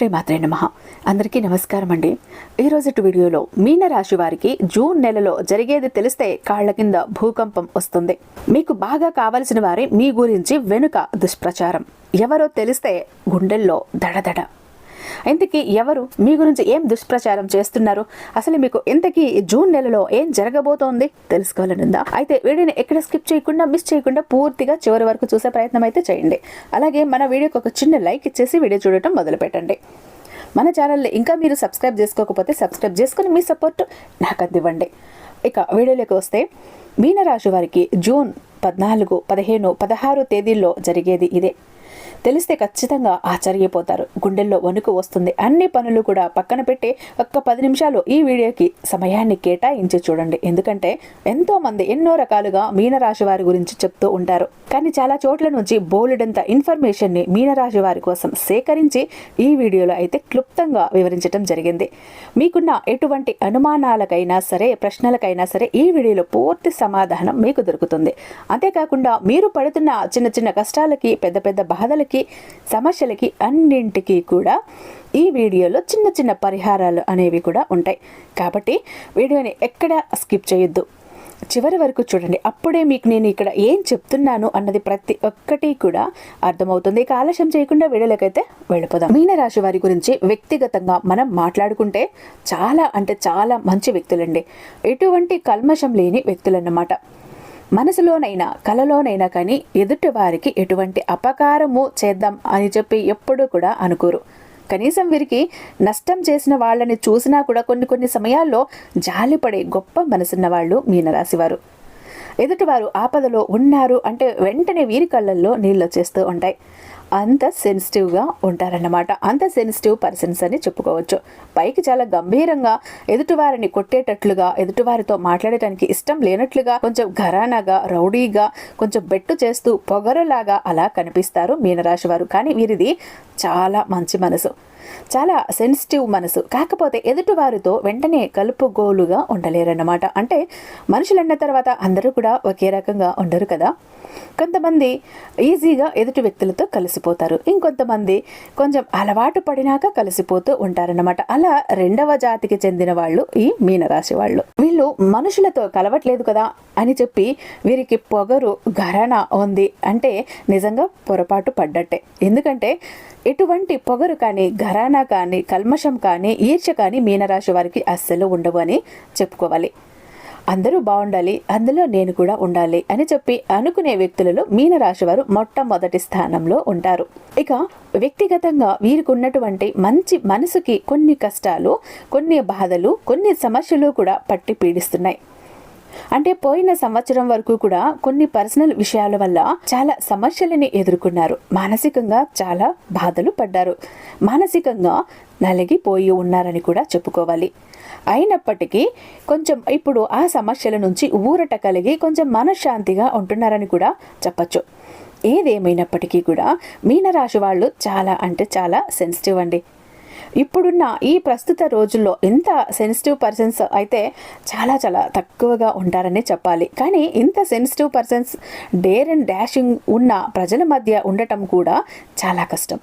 శ్రీమాత్రే నమః. అందరికీ నమస్కారం అండి. ఈరోజు వీడియోలో మీనరాశి వారికి జూన్ నెలలో జరిగేది తెలిస్తే కాళ్ల కింద భూకంపం వస్తుంది. మీకు బాగా కావలసిన వారి మీ గురించి వెనుక దుష్ప్రచారం ఎవరో తెలిస్తే గుండెల్లో దడదడ. ఇంతకీ ఎవరు మీ గురించి ఏం దుష్ప్రచారం చేస్తున్నారు, అసలు మీకు ఇంతకీ జూన్ నెలలో ఏం జరగబోతోంది తెలుసుకోవాలనుందా? అయితే వీడియోని ఎక్కడ స్కిప్ చేయకుండా మిస్ చేయకుండా పూర్తిగా చివరి వరకు చూసే ప్రయత్నం అయితే చేయండి. అలాగే మన వీడియోకి ఒక చిన్న లైక్ ఇచ్చేసి వీడియో చూడటం మొదలు పెట్టండి. మన ఛానల్ని ఇంకా మీరు సబ్స్క్రైబ్ చేసుకోకపోతే సబ్స్క్రైబ్ చేసుకుని మీ సపోర్ట్ నాకు అందివ్వండి. ఇక వీడియోలోకి వస్తే మీనరాశి వారికి జూన్ 14, 15, 16 తేదీల్లో జరిగేది ఇదే. తెలిస్తే ఖచ్చితంగా ఆశ్చర్యపోతారు. గుండెల్లో వణుకు వస్తుంది. అన్ని పనులు కూడా పక్కన పెట్టి ఒక్క 10 నిమిషాలు ఈ వీడియోకి సమయాన్ని కేటాయించి చూడండి. ఎందుకంటే ఎంతో మంది ఎన్నో రకాలుగా మీనరాశి వారి గురించి చెప్తూ ఉంటారు. కానీ చాలా చోట్ల నుంచి బోలెడంత ఇన్ఫర్మేషన్ ని మీనరాశి వారి కోసం సేకరించి ఈ వీడియోలో అయితే క్లుప్తంగా వివరించడం జరిగింది. మీకున్న ఎటువంటి అనుమానాలకైనా సరే, ప్రశ్నలకైనా సరే ఈ వీడియోలో పూర్తి సమాధానం మీకు దొరుకుతుంది. అంతేకాకుండా మీరు పడుతున్న చిన్న చిన్న కష్టాలకి, పెద్ద పెద్ద బాధలకి, సమస్యలకి అన్నింటికీ కూడా ఈ వీడియోలో చిన్న చిన్న పరిహారాలు అనేవి కూడా ఉంటాయి. కాబట్టి వీడియోని ఎక్కడ స్కిప్ చేయొద్దు, చివరి వరకు చూడండి. అప్పుడే మీకు నేను ఇక్కడ ఏం చెప్తున్నాను అన్నది ప్రతి ఒక్కటి కూడా అర్థమవుతుంది. ఇక ఆలస్యం చేయకుండా వీడియోలకైతే వెళ్ళిపోదాం. మీనరాశి వారి గురించి వ్యక్తిగతంగా మనం మాట్లాడుకుంటే చాలా అంటే చాలా మంచి వ్యక్తులండి. ఎటువంటి కల్మషం లేని వ్యక్తులన్నమాట. మనసులోనైనా కలలోనైనా కానీ ఎదుటి వారికి ఎటువంటి అపకారము చేద్దాం అని చెప్పి ఎప్పుడూ కూడా అనుకోరు. కనీసం వీరికి నష్టం చేసిన వాళ్ళని చూసినా కూడా కొన్ని సమయాల్లో జాలిపడే గొప్ప మనసున్న వాళ్ళు మీనరాశి వారు. ఎదుటివారు ఆపదలో ఉన్నారు అంటే వెంటనే వీరి కళ్ళల్లో నీళ్ళు వచ్చేస్తూ ఉంటాయి. అంత సెన్సిటివ్గా ఉంటారన్నమాట. అంత సెన్సిటివ్ పర్సన్స్ అని చెప్పుకోవచ్చు. పైకి చాలా గంభీరంగా, ఎదుటివారిని కొట్టేటట్లుగా, ఎదుటివారితో మాట్లాడటానికి ఇష్టం లేనట్లుగా, కొంచెం ఘరానాగా, రౌడీగా, కొంచెం బెట్టు చేస్తూ పొగరలాగా అలా కనిపిస్తారు మీనరాశి వారు. కానీ వీరిది చాలా మంచి మనసు, చాలా సెన్సిటివ్ మనసు. కాకపోతే ఎదుటివారితో వెంటనే కలుపుగోలుగా ఉండలేరన్నమాట. అంటే మనుషులన్న తర్వాత అందరూ కూడా ఒకే రకంగా ఉండరు కదా. కొంతమంది ఈజీగా ఎదుటి వ్యక్తులతో కలిసిపోతారు, ఇంకొంతమంది కొంచెం అలవాటు పడినాక కలిసిపోతూ ఉంటారన్నమాట. అలా రెండవ జాతికి చెందిన వాళ్ళు ఈ మీనరాశి వాళ్ళు. వీళ్ళు మనుషులతో కలవట్లేదు కదా అని చెప్పి వీరికి పొగరు, ఘరానా ఉంది అంటే నిజంగా పొరపాటు పడ్డట్టే. ఎందుకంటే ఎటువంటి పొగరు కానీ, ఘరానా కానీ, కల్మషం కానీ, ఈర్ష్య కానీ మీనరాశి వారికి అస్సలు ఉండవు అని చెప్పుకోవాలి. అందరూ బాగుండాలి, అందులో నేను కూడా ఉండాలి అని చెప్పి అనుకునే వ్యక్తులలో మీనరాశి వారు మొట్టమొదటి స్థానంలో ఉంటారు. ఇక వ్యక్తిగతంగా వీరికి ఉన్నటువంటి మంచి మనసుకి కొన్ని కష్టాలు, కొన్ని బాధలు, కొన్ని సమస్యలు కూడా పట్టి పీడిస్తున్నాయి. అంటే పోయిన సంవత్సరం వరకు కూడా కొన్ని పర్సనల్ విషయాల వల్ల చాలా సమస్యలని ఎదుర్కొన్నారు. మానసికంగా చాలా బాధలు పడ్డారు. మానసికంగా నలిగిపోయి ఉన్నారని కూడా చెప్పుకోవాలి. అయినప్పటికీ కొంచెం ఇప్పుడు ఆ సమస్యల నుంచి ఊరట కలిగి కొంచెం మనశ్శాంతిగా ఉంటున్నారని కూడా చెప్పచ్చు. ఏదేమైనప్పటికీ కూడా మీనరాశి వాళ్ళు చాలా అంటే చాలా సెన్సిటివ్ అండి. ఇప్పుడున్న ఈ ప్రస్తుత రోజుల్లో ఇంత సెన్సిటివ్ పర్సన్స్ అయితే చాలా చాలా తక్కువగా ఉంటారని చెప్పాలి. కానీ ఇంత sensitive persons, dare and dashing ఉన్న ప్రజల మధ్య ఉండటం కూడా చాలా కష్టం.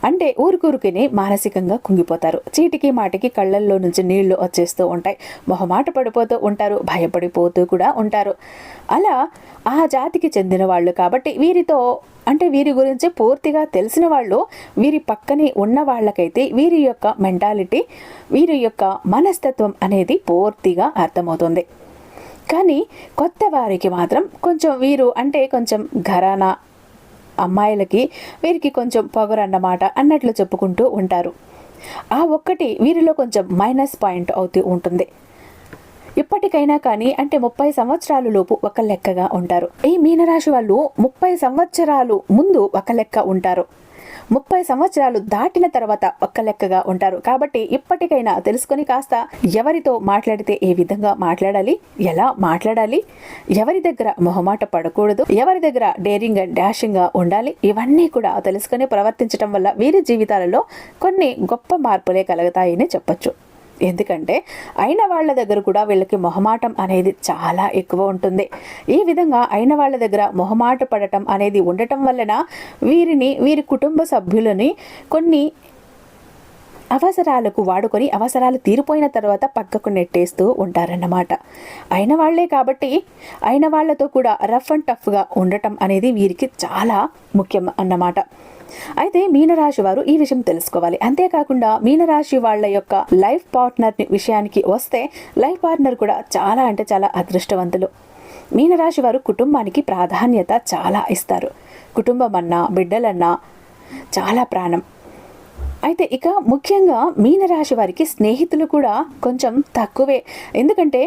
అంటే ఊరుకూరుకిని మానసికంగా కుంగిపోతారు. చీటికి మాటికి కళ్ళల్లో నుంచి నీళ్లు వచ్చేస్తూ ఉంటాయి. మొహమాట పడిపోతూ ఉంటారు, భయపడిపోతూ కూడా ఉంటారు. అలా ఆ జాతికి చెందిన వాళ్ళు కాబట్టి వీరితో అంటే వీరి గురించి పూర్తిగా తెలిసిన వాళ్ళు, వీరి పక్కనే ఉన్న వాళ్ళకైతే వీరి యొక్క మెంటాలిటీ, వీరి యొక్క మనస్తత్వం అనేది పూర్తిగా అర్థమవుతుంది. కానీ కొత్త వారికి మాత్రం కొంచెం వీరు అంటే కొంచెం ఘరానా అమ్మాయిలకి వీరికి కొంచెం పొగరు అన్నమాట అన్నట్లు చెప్పుకుంటూ ఉంటారు. ఆ ఒక్కటి వీరిలో కొంచెం మైనస్ పాయింట్ అవుతూ ఉంటుంది. ఇప్పటికైనా కానీ అంటే 30 సంవత్సరాల లోపు ఒక లెక్కగా ఉంటారు. ఈ మీనరాశి వాళ్ళు 30 సంవత్సరాలు ముందు ఒక లెక్క ఉంటారు, 30 సంవత్సరాలు దాటిన తర్వాత ఒక్క లెక్కగా ఉంటారు. కాబట్టి ఇప్పటికైనా తెలుసుకొని కాస్త ఎవరితో మాట్లాడితే ఏ విధంగా మాట్లాడాలి, ఎలా మాట్లాడాలి, ఎవరి దగ్గర మొహమాట పడకూడదు, ఎవరి దగ్గర డేరింగ్ అండ్ డాషింగ్ గా ఉండాలి, ఇవన్నీ కూడా తెలుసుకొని ప్రవర్తించడం వల్ల వీరి జీవితాలలో కొన్ని గొప్ప మార్పులే కలుగుతాయని చెప్పొచ్చు. ఎందుకంటే అయిన వాళ్ళ దగ్గర కూడా వీళ్ళకి మొహమాటం అనేది చాలా ఎక్కువ ఉంటుంది. ఈ విధంగా అయిన వాళ్ళ దగ్గర మొహమాట పడటం అనేది ఉండటం వలన వీరి కుటుంబ సభ్యులని కొన్ని అవసరాలకు వాడుకొని అవసరాలు తీరిపోయిన తర్వాత పక్కకు నెట్టేస్తూ ఉంటారన్నమాట. అయిన వాళ్లే కాబట్టి అయిన వాళ్లతో కూడా రఫ్ అండ్ టఫ్గా ఉండటం అనేది వీరికి చాలా ముఖ్యం అన్నమాట. అయితే మీనరాశి వారు ఈ విషయం తెలుసుకోవాలి. అంతేకాకుండా మీనరాశి వాళ్ళ యొక్క లైఫ్ పార్ట్నర్ విషయానికి వస్తే లైఫ్ పార్ట్నర్ కూడా చాలా అంటే చాలా అదృష్టవంతులు. మీనరాశి వారు కుటుంబానికి ప్రాధాన్యత చాలా ఇస్తారు. కుటుంబం అన్నా బిడ్డలన్నా చాలా ప్రాణం. అయితే ఇక ముఖ్యంగా మీనరాశి వారికి స్నేహితులు కూడా కొంచెం తక్కువే. ఎందుకంటే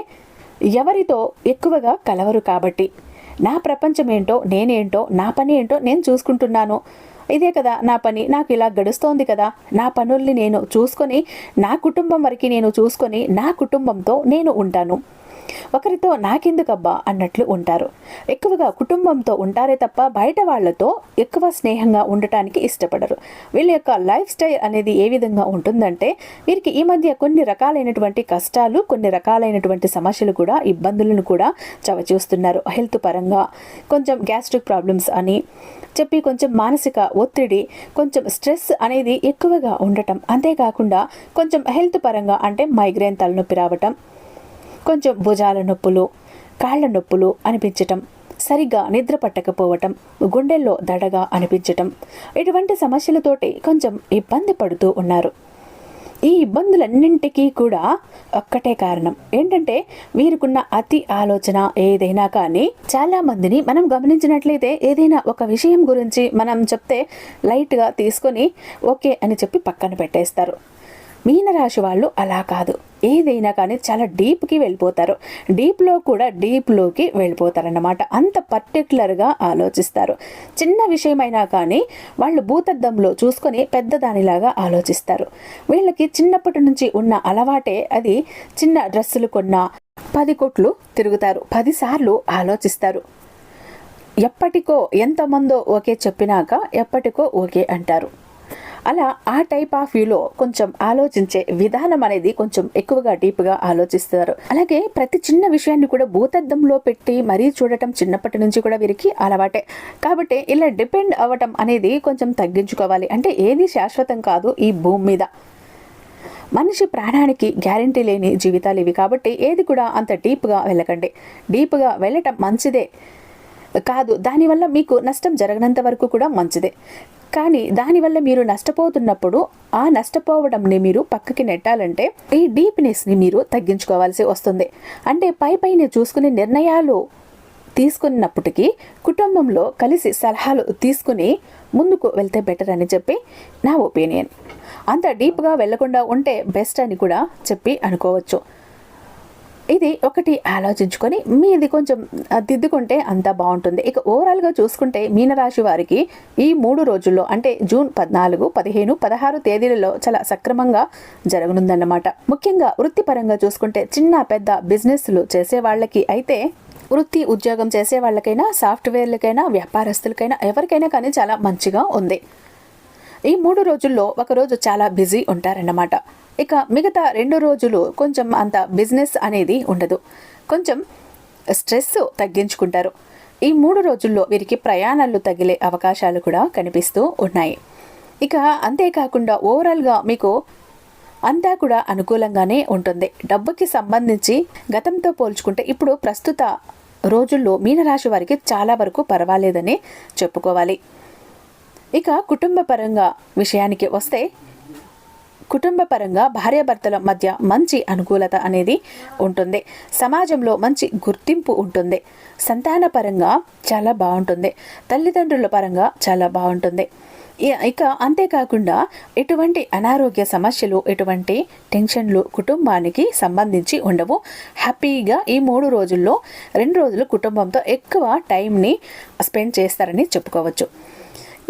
ఎవరితో ఎక్కువగా కలవరు కాబట్టి. నా ప్రపంచం ఏంటో నేనేంటో నా పని ఏంటో నేను చూసుకుంటున్నాను, ఇదే కదా నా పని, నాకు ఇలా గడుస్తోంది కదా, నా పనుల్ని నేను చూసుకొని నా కుటుంబం వరకు నేను చూసుకొని నా కుటుంబంతో నేను ఉంటాను, ఒకరితో నాకెందుకబ్బా అన్నట్లు ఉంటారు. ఎక్కువగా కుటుంబంతో ఉంటారే తప్ప బయట వాళ్లతో ఎక్కువ స్నేహంగా ఉండటానికి ఇష్టపడరు. వీళ్ళ యొక్క లైఫ్ స్టైల్ అనేది ఏ విధంగా ఉంటుందంటే వీరికి ఈ మధ్య కొన్ని రకాలైనటువంటి కష్టాలు, కొన్ని రకాలైనటువంటి సమస్యలు కూడా, ఇబ్బందులను కూడా చవిచూస్తున్నారు. హెల్త్ పరంగా కొంచెం గ్యాస్ట్రిక్ ప్రాబ్లమ్స్ అని చెప్పి కొంచెం మానసిక ఒత్తిడి, కొంచెం స్ట్రెస్ అనేది ఎక్కువగా ఉండటం. అంతేకాకుండా కొంచెం హెల్త్ పరంగా అంటే మైగ్రేన్, తలనొప్పి రావటం, కొంచెం భుజాల నొప్పులు, కాళ్ళ నొప్పులు అనిపించటం, సరిగ్గా నిద్ర పట్టకపోవటం, గుండెల్లో దడగా అనిపించటం, ఇటువంటి సమస్యలతోటి కొంచెం ఇబ్బంది పడుతూ ఉన్నారు. ఈ ఇబ్బందులన్నింటికీ కూడా ఒక్కటే కారణం ఏంటంటే వీరికున్న అతి ఆలోచన. ఏదైనా కానీ చాలా మందిని మనం గమనించినట్లయితే ఏదైనా ఒక విషయం గురించి మనం చెప్తే లైట్గా తీసుకొని ఓకే అని చెప్పి పక్కన పెట్టేస్తారు. మీనరాశి వాళ్ళు అలా కాదు. ఏదైనా కానీ చాలా డీప్కి వెళ్ళిపోతారు. డీప్లో కూడా డీప్లోకి వెళ్ళిపోతారన్నమాట. అంత పర్టికులర్గా ఆలోచిస్తారు. చిన్న విషయమైనా కానీ వాళ్ళు భూతద్దంలో చూసుకొని పెద్దదానిలాగా ఆలోచిస్తారు. వీళ్ళకి చిన్నప్పటి నుంచి ఉన్న అలవాటే అది. చిన్న డ్రెస్సులు కొన్న 10 కోట్లు తిరుగుతారు, 10 సార్లు ఆలోచిస్తారు. ఎప్పటికో ఎంతమందో ఓకే చెప్పినాక ఎప్పటికో ఓకే అంటారు. అలా ఆ టైప్ ఆఫ్ వ్యూలో కొంచెం ఆలోచించే విధానం అనేది కొంచెం ఎక్కువగా డీప్గా ఆలోచిస్తారు. అలాగే ప్రతి చిన్న విషయాన్ని కూడా భూతద్దంలో పెట్టి మరీ చూడటం చిన్నప్పటి నుంచి కూడా వీరికి అలవాటే. కాబట్టి ఇలా డిపెండ్ అవ్వటం అనేది కొంచెం తగ్గించుకోవాలి. అంటే ఏది శాశ్వతం కాదు ఈ భూమి మీద. మనిషి ప్రాణానికి గ్యారంటీ లేని జీవితాలు ఇవి. కాబట్టి ఏది కూడా అంత డీప్గా వెళ్ళకండి. డీప్గా వెళ్ళటం మంచిదే కాదు, దానివల్ల మీకు నష్టం జరగనంత వరకు కూడా మంచిదే. కానీ దానివల్ల మీరు నష్టపోతున్నప్పుడు ఆ నష్టపోవడంని మీరు పక్కకి నెట్టాలంటే ఈ డీప్నెస్ని మీరు తగ్గించుకోవాల్సి వస్తుంది. అంటే పైనే చూసుకునే నిర్ణయాలు తీసుకున్నప్పటికీ కుటుంబంలో కలిసి సలహాలు తీసుకుని ముందుకు వెళ్తే బెటర్ అని చెప్పి నా ఒపీనియన్. అంత డీప్గా వెళ్లకుండా ఉంటే బెస్ట్ అని కూడా చెప్పి అనుకోవచ్చు. ఇది ఒకటి ఆలోచించుకొని మీది కొంచెం దిద్దుకుంటే అంతా బాగుంటుంది. ఇక ఓవరాల్గా చూసుకుంటే మీనరాశి వారికి ఈ 3 రోజుల్లో అంటే జూన్ 14, 15, 16 తేదీలలో చాలా సక్రమంగా జరగనుందన్నమాట. ముఖ్యంగా వృత్తిపరంగా చూసుకుంటే చిన్న పెద్ద బిజినెస్లు చేసే వాళ్ళకి అయితే, వృత్తి ఉద్యోగం చేసే వాళ్ళకైనా, సాఫ్ట్వేర్లకైనా, వ్యాపారస్తులకైనా ఎవరికైనా కానీ చాలా మంచిగా ఉంది. ఈ 3 రోజుల్లో ఒకరోజు చాలా బిజీ ఉంటారన్నమాట. ఇక మిగతా 2 రోజులు కొంచెం అంత బిజినెస్ అనేది ఉండదు. కొంచెం స్ట్రెస్ తగ్గించుకుంటారు. ఈ 3 రోజుల్లో వీరికి ప్రయాణాలు తగిలే అవకాశాలు కూడా కనిపిస్తూ ఉన్నాయి. ఇక అంతేకాకుండా ఓవరాల్గా మీకు అంతా కూడా అనుకూలంగానే ఉంటుంది. డబ్బుకి సంబంధించి గతంతో పోల్చుకుంటే ఇప్పుడు ప్రస్తుత రోజుల్లో మీనరాశి వారికి చాలా వరకు పర్వాలేదని చెప్పుకోవాలి. ఇక కుటుంబ పరంగా విషయానికి వస్తే కుటుంబ పరంగా భార్యాభర్తల మధ్య మంచి అనుకూలత అనేది ఉంటుంది. సమాజంలో మంచి గుర్తింపు ఉంటుంది. సంతాన పరంగా చాలా బాగుంటుంది. తల్లిదండ్రుల పరంగా చాలా బాగుంటుంది. ఇక అంతేకాకుండా ఎటువంటి అనారోగ్య సమస్యలు, ఎటువంటి టెన్షన్లు కుటుంబానికి సంబంధించి ఉండవు. హ్యాపీగా ఈ 3 రోజుల్లో 2 రోజులు కుటుంబంతో ఎక్కువ టైంని స్పెండ్ చేస్తారని చెప్పుకోవచ్చు.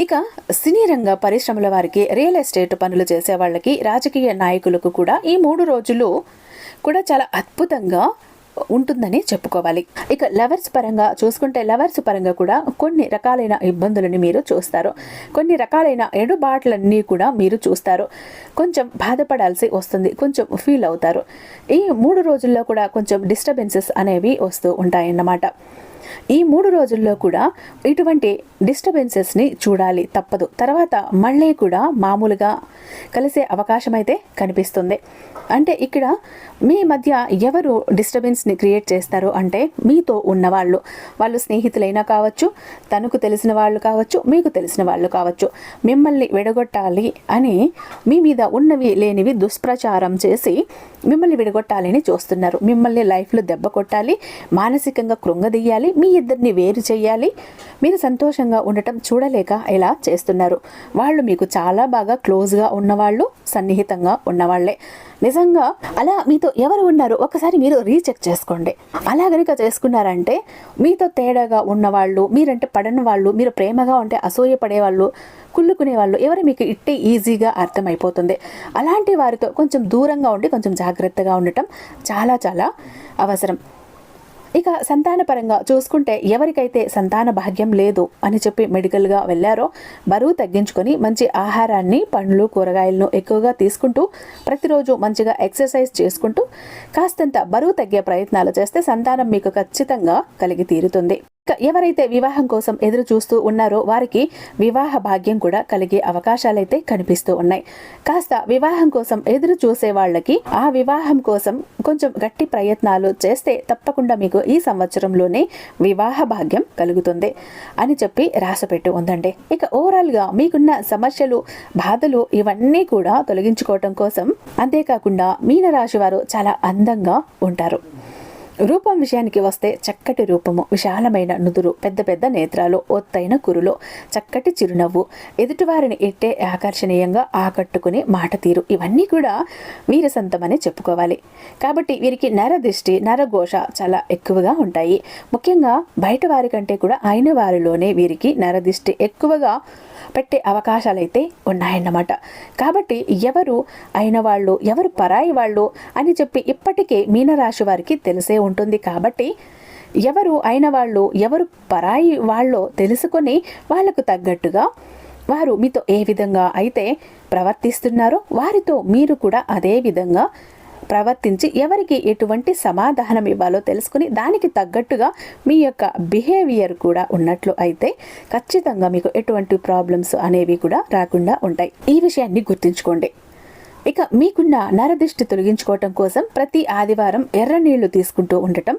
ఇక సినీ రంగ పరిశ్రమల వారికి, రియల్ ఎస్టేట్ పనులు చేసే వాళ్ళకి, రాజకీయ నాయకులకు కూడా ఈ 3 రోజులు కూడా చాలా అద్భుతంగా ఉంటుందని చెప్పుకోవాలి. ఇక లవర్స్ పరంగా చూసుకుంటే లవర్స్ పరంగా కూడా కొన్ని రకాలైన ఇబ్బందులని మీరు చూస్తారు. కొన్ని రకాలైన ఎడుబాట్లన్నీ కూడా మీరు చూస్తారు. కొంచెం బాధపడాల్సి వస్తుంది, కొంచెం ఫీల్ అవుతారు. ఈ 3 రోజుల్లో కూడా కొంచెం డిస్టర్బెన్సెస్ అనేవి వస్తూ ఉంటాయన్నమాట. ఈ 3 రోజుల్లో కూడా ఇటువంటి డిస్టర్బెన్సెస్ని చూడాలి, తప్పదు. తర్వాత మళ్ళీ కూడా మామూలుగా కలిసే అవకాశం అయితే కనిపిస్తుంది. అంటే ఇక్కడ మీ మధ్య ఎవరు డిస్టర్బెన్స్ని క్రియేట్ చేస్తారు అంటే మీతో ఉన్నవాళ్ళు, వాళ్ళు స్నేహితులైనా కావచ్చు, తనకు తెలిసిన వాళ్ళు కావచ్చు, మీకు తెలిసిన వాళ్ళు కావచ్చు. మిమ్మల్ని విడగొట్టాలి అని మీ మీద ఉన్నవి లేనివి దుష్ప్రచారం చేసి మిమ్మల్ని విడగొట్టాలని చూస్తున్నారు. మిమ్మల్ని లైఫ్లో దెబ్బ కొట్టాలి, మానసికంగా కృంగదీయాలి, మీ ఇద్దరిని వేరు చేయాలి. మీరు సంతోషంగా ఉండటం చూడలేక ఇలా చేస్తున్నారు. వాళ్ళు మీకు చాలా బాగా క్లోజ్గా ఉన్నవాళ్ళు, సన్నిహితంగా ఉన్నవాళ్లే. నిజంగా అలా మీతో ఎవరు ఉన్నారో ఒకసారి మీరు రీచెక్ చేసుకోండి. అలా గనుక చేసుకున్నారంటే మీతో తేడాగా ఉన్నవాళ్ళు, మీరంటే పడని వాళ్ళు, మీరు ప్రేమగా ఉంటే అసూయపడేవాళ్ళు, కుళ్ళుకునే వాళ్ళు ఎవరు మీకు ఇట్టే ఈజీగా అర్థమైపోతుంది. అలాంటి వారితో కొంచెం దూరంగా ఉండి కొంచెం జాగ్రత్తగా ఉండటం చాలా చాలా అవసరం. ఇక సంతానపరంగా చూసుకుంటే ఎవరికైతే సంతాన భాగ్యం లేదు అని చెప్పి మెడికల్గా వెళ్ళారో బరువు తగ్గించుకొని మంచి ఆహారాన్ని, పండ్లు, కూరగాయలను ఎక్కువగా తీసుకుంటూ ప్రతిరోజు మంచిగా ఎక్సర్సైజ్ చేసుకుంటూ కాస్తంత బరువు తగ్గే ప్రయత్నాలు చేస్తే సంతానం మీకు ఖచ్చితంగా కలిగి తీరుతుంది. ఎవరైతే వివాహం కోసం ఎదురు చూస్తూ ఉన్నారో వారికి వివాహ భాగ్యం కూడా కలిగే అవకాశాలైతే కనిపిస్తూ ఉన్నాయి. కాస్త వివాహం కోసం ఎదురు చూసే వాళ్ళకి ఆ వివాహం కోసం కొంచెం గట్టి ప్రయత్నాలు చేస్తే తప్పకుండా మీకు ఈ సంవత్సరంలోనే వివాహ భాగ్యం కలుగుతుంది అని చెప్పి రాసిపెట్టి ఉందండి. ఇక ఓవరాల్గా మీకున్న సమస్యలు, బాధలు ఇవన్నీ కూడా తొలగించుకోవటం కోసం, అంతేకాకుండా మీనరాశి వారు చాలా అందంగా ఉంటారు. రూపం విషయానికి వస్తే చక్కటి రూపము, విశాలమైన నుదురు, పెద్ద పెద్ద నేత్రాలు, ఒత్తైన కురులు, చక్కటి చిరునవ్వు, ఎదుటివారిని ఎట్టే ఆకర్షణీయంగా ఆకట్టుకునే మాట తీరు, ఇవన్నీ కూడా వీరి సొంతమని చెప్పుకోవాలి. కాబట్టి వీరికి నరదిష్టి, నరఘోష చాలా ఎక్కువగా ఉంటాయి. ముఖ్యంగా బయట వారి కంటే కూడా అయిన వారిలోనే వీరికి నరదిష్టి ఎక్కువగా పెట్టే అవకాశాలైతే ఉన్నాయన్నమాట. కాబట్టి ఎవరు అయిన వాళ్ళు, ఎవరు పరాయి వాళ్ళు అని చెప్పి ఇప్పటికే మీనరాశి వారికి తెలిసే ఉంటుంది. కాబట్టి ఎవరు అయిన వాళ్ళు, ఎవరు పరాయి వాళ్ళో తెలుసుకొని వాళ్లకు తగ్గట్టుగా వారు మీతో ఏ విధంగా అయితే ప్రవర్తిస్తున్నారో వారితో మీరు కూడా అదే విధంగా ప్రవర్తించి ఎవరికి ఎటువంటి సమాధానం ఇవ్వాలో తెలుసుకుని దానికి తగ్గట్టుగా మీ యొక్క బిహేవియర్ కూడా ఉన్నట్లు అయితే ఖచ్చితంగా మీకు ఎటువంటి ప్రాబ్లమ్స్ అనేవి కూడా రాకుండా ఉంటాయి. ఈ విషయాన్ని గుర్తుంచుకోండి. ఇక మీకున్న నరదిష్టి తొలగించుకోవటం కోసం ప్రతి ఆదివారం ఎర్ర నీళ్లు తీసుకుంటూ ఉండటం,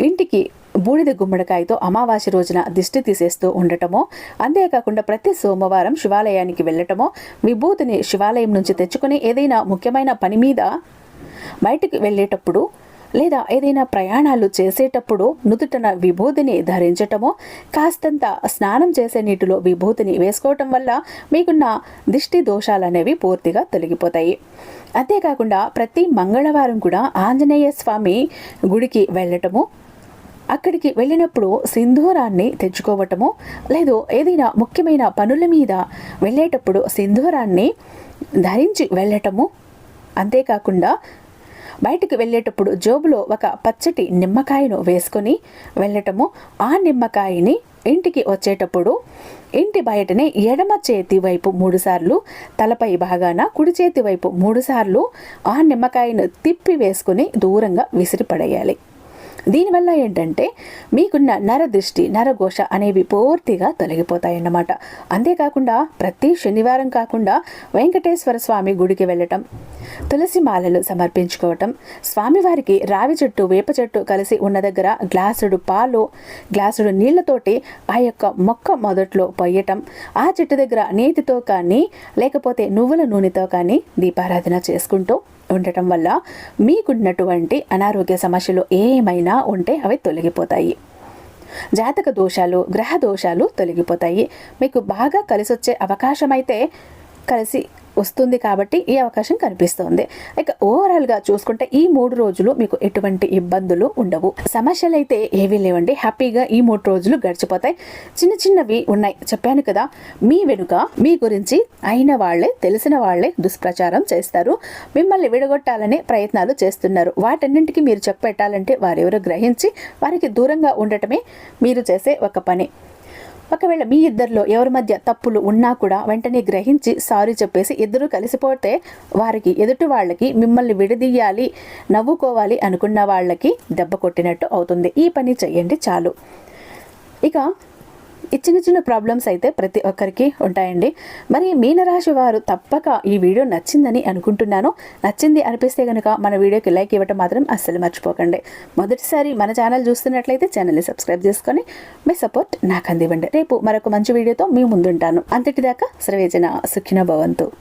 ఇంటికి బూడిద గుమ్మడికాయతో అమావాస్య రోజున దిష్టి తీసేస్తూ ఉండటమో, అంతేకాకుండా ప్రతి సోమవారం శివాలయానికి వెళ్ళటమో, విభూతిని శివాలయం నుంచి తెచ్చుకుని ఏదైనా ముఖ్యమైన పని మీద బయటికి వెళ్ళేటప్పుడు లేదా ఏదైనా ప్రయాణాలు చేసేటప్పుడు నుదుటన విభూతిని ధరించటమో, కాస్తంత స్నానం చేసే నీటిలో విభూతిని వేసుకోవటం వల్ల మీకున్న దిష్టి దోషాలు అనేవి పూర్తిగా తొలగిపోతాయి. అంతేకాకుండా ప్రతి మంగళవారం కూడా ఆంజనేయ స్వామి గుడికి వెళ్ళటము, అక్కడికి వెళ్ళినప్పుడు సింధూరాన్ని తెచ్చుకోవటము, లేదు ఏదైనా ముఖ్యమైన పనుల మీద వెళ్ళేటప్పుడు సింధూరాన్ని ధరించి వెళ్ళటము, అంతేకాకుండా బయటకు వెళ్ళేటప్పుడు జోబులో ఒక పచ్చటి నిమ్మకాయను వేసుకొని వెళ్ళటము, ఆ నిమ్మకాయని ఇంటికి వచ్చేటప్పుడు ఇంటి బయటనే ఎడమ చేతి వైపు 3 సార్లు, తలపై భాగాన కుడి చేతి వైపు 3 సార్లు ఆ నిమ్మకాయను తిప్పి వేసుకుని దూరంగా విసిరిపడేయాలి. దీనివల్ల ఏంటంటే మీకున్న నరదృష్టి, నరఘోష అనేవి పూర్తిగా తొలగిపోతాయన్నమాట. అంతేకాకుండా ప్రతి శనివారం కాకుండా వెంకటేశ్వర స్వామి గుడికి వెళ్ళటం, తులసి మాలలు సమర్పించుకోవటం, స్వామివారికి రావి చెట్టు, వేప చెట్టు కలిసి ఉన్న దగ్గర గ్లాసుడు పాలు, గ్లాసుడు నీళ్లతోటి ఆ యొక్క మొక్క మొదట్లో పొయ్యటం, ఆ చెట్టు దగ్గర నేతితో కానీ లేకపోతే నువ్వుల నూనెతో కానీ దీపారాధన చేసుకుంటూ ఉండటం వల్ల మీకున్నటువంటి అనారోగ్య సమస్యలు ఏమైనా ఉంటే అవి తొలగిపోతాయి. జాతక దోషాలు, గ్రహ దోషాలు తొలగిపోతాయి. మీకు బాగా కలిసొచ్చే అవకాశం అయితే కలిసి వస్తుంది కాబట్టి ఈ అవకాశం కనిపిస్తుంది. ఇక ఓవరాల్గా చూసుకుంటే ఈ 3 రోజులు మీకు ఎటువంటి ఇబ్బందులు ఉండవు, సమస్యలు అయితే ఏవీ లేవండి. హ్యాపీగా ఈ 3 రోజులు గడిచిపోతాయి. చిన్న చిన్నవి ఉన్నాయి, చెప్పాను కదా, మీ వెనుక మీ గురించి అయిన వాళ్ళే, తెలిసిన వాళ్ళే దుష్ప్రచారం చేస్తారు, మిమ్మల్ని విడగొట్టాలనే ప్రయత్నాలు చేస్తున్నారు. వాటన్నింటికి మీరు చెప్పెట్టాలంటే వారెవరో గ్రహించి వారికి దూరంగా ఉండటమే మీరు చేసే ఒక పని. ఒకవేళ మీ ఇద్దరిలో ఎవరి మధ్య తప్పులు ఉన్నా కూడా వెంటనే గ్రహించి సారీ చెప్పేసి ఇద్దరు కలిసిపోతే వారికి ఎదుటి వాళ్ళకి మిమ్మల్ని విడదీయాలి నవ్వుకోవాలి అనుకున్న వాళ్ళకి దెబ్బ కొట్టినట్టు అవుతుంది. ఈ పని చెయ్యండి చాలు. ఇక ఈ చిన్న చిన్న ప్రాబ్లమ్స్ అయితే ప్రతి ఒక్కరికి ఉంటాయండి. మరి మీనరాశి వారు తప్పక ఈ వీడియో నచ్చిందని అనుకుంటున్నాను. నచ్చింది అనిపిస్తే కనుక మన వీడియోకి లైక్ ఇవ్వటం మాత్రం అస్సలు మర్చిపోకండి. మొదటిసారి మన ఛానల్ చూస్తున్నట్లయితే ఛానల్ని సబ్స్క్రైబ్ చేసుకొని మీ సపోర్ట్ నాకు అందివ్వండి. రేపు మరొక మంచి వీడియోతో మీ ముందుంటాను. అంతటిదాకా సర్వేజన సుఖినో భవంతు.